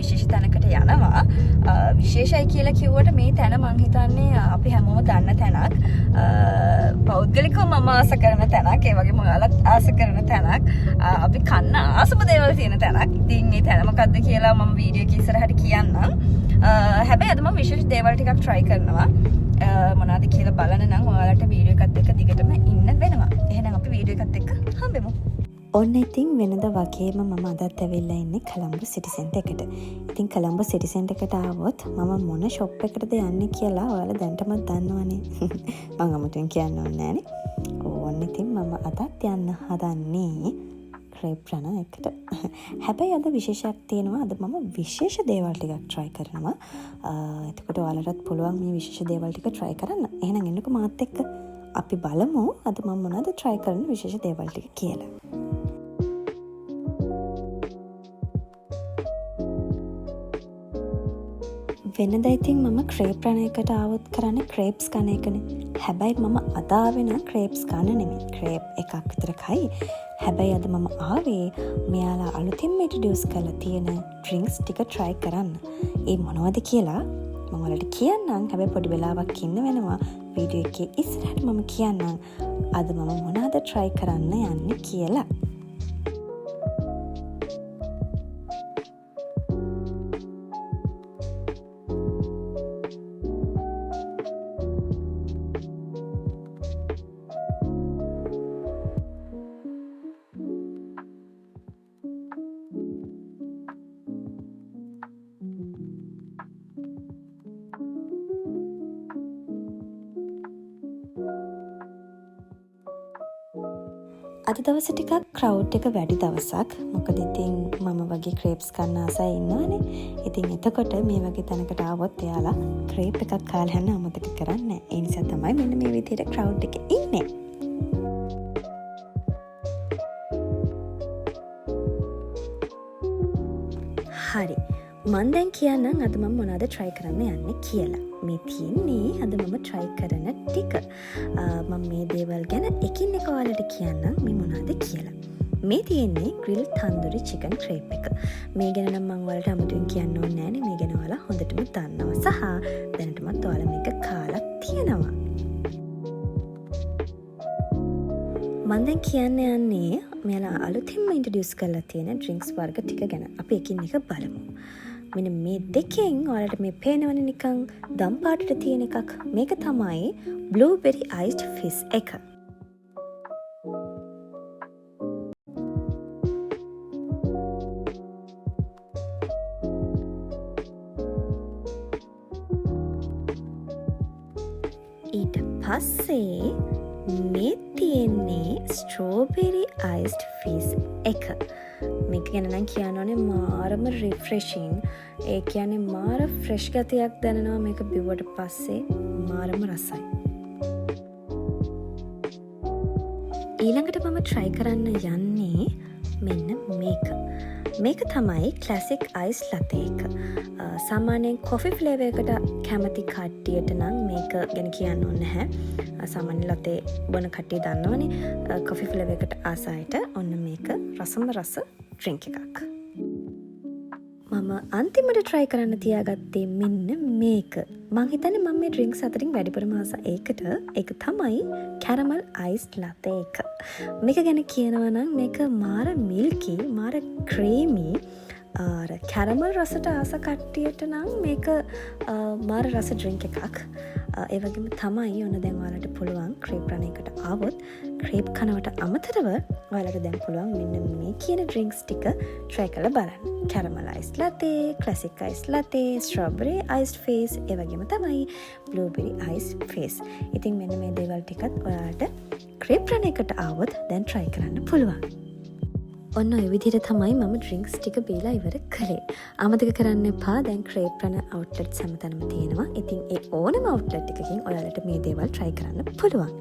විශේෂ තැනකට යනවා. විශේෂයි කියලා කිව්වට මේ තැන මං හිතන්නේ අපි හැමෝම දන්න තැනක්. පෞද්ගලිකව මම ආස කරන තැනක්. ඒ වගේම ඔයාලත් ආස කරන තැනක්. අපි කන්න ආසම දේවල් තියෙන තැනක්. ඉතින් මේ තැන මොකද්ද කියලා මම වීඩියෝ එක ඉස්සරහට කියන්නම්. හැබැයි අද මම විශේෂ දේවල් ටිකක් try කරනවා. මොනවද කියලා බලන්න නම් ඔයාලට වීඩියෝ එකත් එක්ක දිගටම ඉන්න වෙනවා. එහෙනම් අපි වීඩියෝ එකත් එක්ක හම්බෙමු. ඔන්න ඉතින් වෙනද වගේම මම අදත් ඇවිල්ලා ඉන්නේ කොළඹ සිටි සෙන්ටර් එකට. ඉතින් කොළඹ සිටි සෙන්ටර් එකට ආවොත් මම මොන ෂොප් එකකටද යන්නේ කියලා ඔයාලා දැන්ටමත් දන්නවනේ. මම අමුතුවෙන් කියන්න ඕනේ නෑනේ. ඕන්න ඉතින් මම අදත් යන්න හදන්නේ ක්‍රේප් රන එකට. හැබැයි අද විශේෂයක් තියෙනවා. අද මම විශේෂ දේවල් ටිකක් try කරනවා. එතකොට ඔයාලටත් පුළුවන් මේ විශේෂ දේවල් ටික try කරන්න. එහෙනම් එන්නකෝ මාත් එක්ක. අපි බලමු අද මම මොනවද try කරන විශේෂ දේවල් ටික කියලා. වෙනද ඉතින් මම ක්‍රේප් රන එකට ආවොත් කරන්නේ ක්‍රේප්ස් කන එකනේ. හැබැයි මම අද ආවේ නම් ක්‍රේප්ස් කන්න නෙමෙයි. ක්‍රේප් එකක් විතර කයි. හැබැයි අද මම ආවේ මෙයාලා අලුතින්ම ඉන්ට්‍රොඩියුස් කරලා තියෙන ඩ්‍රින්ක්ස් ටික try කරන්න. ඒ මොනවද කියලා මම ඔයාලට කියන්නම්. හැබැයි පොඩි වෙලාවක් ඉන්න වෙනවා. වීඩියෝ එකේ ඉස්සරහට මම කියන්නම් අද මම මොනවද try කරන්න යන්නේ කියලා. අද දවස ටිකක් ක්‍රවුඩ් එක වැඩි දවසක්. මොකද ඉතින් මම වගේ ක්‍රේප්ස් කන්න ආසයි ඉන්නවනේ. ඉතින් එතකොට මේ වගේ තැනකට ආවොත් එයාලා ක්‍රේප් එකක් කාලා යන්න අමතක කරන්නේ නැහැ. ඒ නිසා තමයි මෙන්න මේ විදිහට ක්‍රවුඩ් එකේ ඉන්නේ. හරි. මම දැන් කියන්නම් අද මම මොනවද try කරන්න යන්නේ කියලා. මේ තියෙන්නේ අද මම try කරන ටික. මම මේ දේවල් ගැන එකින් එක ඔයාලට කියන්නම් මේ මොනවද කියලා. මේ තියෙන්නේ ග්‍රිල් තන්දුරි චිකන් ක්‍රේප් එක. මේ ගැන නම් මම ඔයාලට අමුතුවෙන් කියන්න ඕනේ නෑනේ. මේ ගැන ඔයාලා හොඳටම දන්නවා සහ දැනටමත් ඔයාලා මේක කාලා තියෙනවා. මම දැන් කියන්න යන්නේ මෙයාලා අලුතින්ම ඉන්ට්‍රොඩියුස් කරලා තියෙන ඩ්‍රින්ක්ස් වර්ග ටික ගැන. අපි එකින් එක බලමු. මෙන්න මේ දෙකෙන් ඔයාලට මේ පේනවනේ නිකන් දම් පාටට තියෙන එකක්. මේක තමයි බ්ලූබෙරි අයිස්ඩ් ෆිස් එක. ඊට පස්සේ මේ තියෙන්නේ ස්ට්‍රෝබෙරි අයිස්ඩ් ෆිස් එක. මේක ගැන නම් කියන්න ඕනේ මාරම රිෆ්‍රෙෂින්. ඒ කියන්නේ මාර ෆ්‍රෙෂ් ගතියක් දැනෙනවා මේක බිව්වට පස්සේ. මාරම රසයි. ඊළඟට මම try කරන්න යන්නේ මෙන්න මේක. මේක තමයි ක්ලාසික් අයිස් ලතේ එක. සාමාන්‍යයෙන් කොෆි ෆ්ලේවර් එකට කැමති කට්ටියට නම් මේක ගැන කියන්න ඕනේ නැහැ. සාමාන්‍ය ලතේ බොන කට්ටිය දන්නවනේ. කොෆි ෆ්ලේවර් එකට ආසයිට ඔන්න මේක රසම රස ඩ්‍රින්ක් එකක්. මම අන්තිමට try කරන්න තියාගත්තේ මෙන්න මේක. මං හිතන්නේ මම මේ ඩ්‍රින්ක්ස් අතරින් වැඩිපුරම ආස ඒකට. ඒක තමයි කැරමල් අයිස්ඩ් ලතේ එක. මේක ගැන කියනවා නම් මේක මාර මිල්කි, මාර ක්‍රීමි. කැරමල් රසට ආස කට්ටියට නම් මේක මාර රස ඩ්‍රින්ක් එකක්. ඒ වගේම තමයි ඔන්න දැන් ඔයාලට පුළුවන් ක්‍රේප් රන එකට ආවොත් ක්‍රේප් කනවට අමතරව ඔයාලට දැන් පුළුවන් මෙන්න මේ කියන ඩ්‍රින්ක්ස් ටික try කරලා බලන්න. Caramel ice latte, classic ice latte, strawberry ice face, ඒ වගේම තමයි බ්ලූබෙරි අයිස් ෆේස්. ඉතින් මෙන්න මේ දේවල් ටිකත් ඔයාලට ක්‍රේප් රන එකට ආවොත් දැන් try කරන්න පුළුවන්. ඔන්න ඔය විදිහට තමයි මම ඩ්‍රින්ක්ස් ටික බීලා ඉවර කළේ. අමතක කරන්න එපා දැන් ක්‍රේප් රන අවුට්ලට්ස් හැමතැනම තියෙනවා. ඉතින් ඒ ඕනම අවුට්ලට් එකකින් ඔයාලට මේ දේවල් try කරන්න පුළුවන්.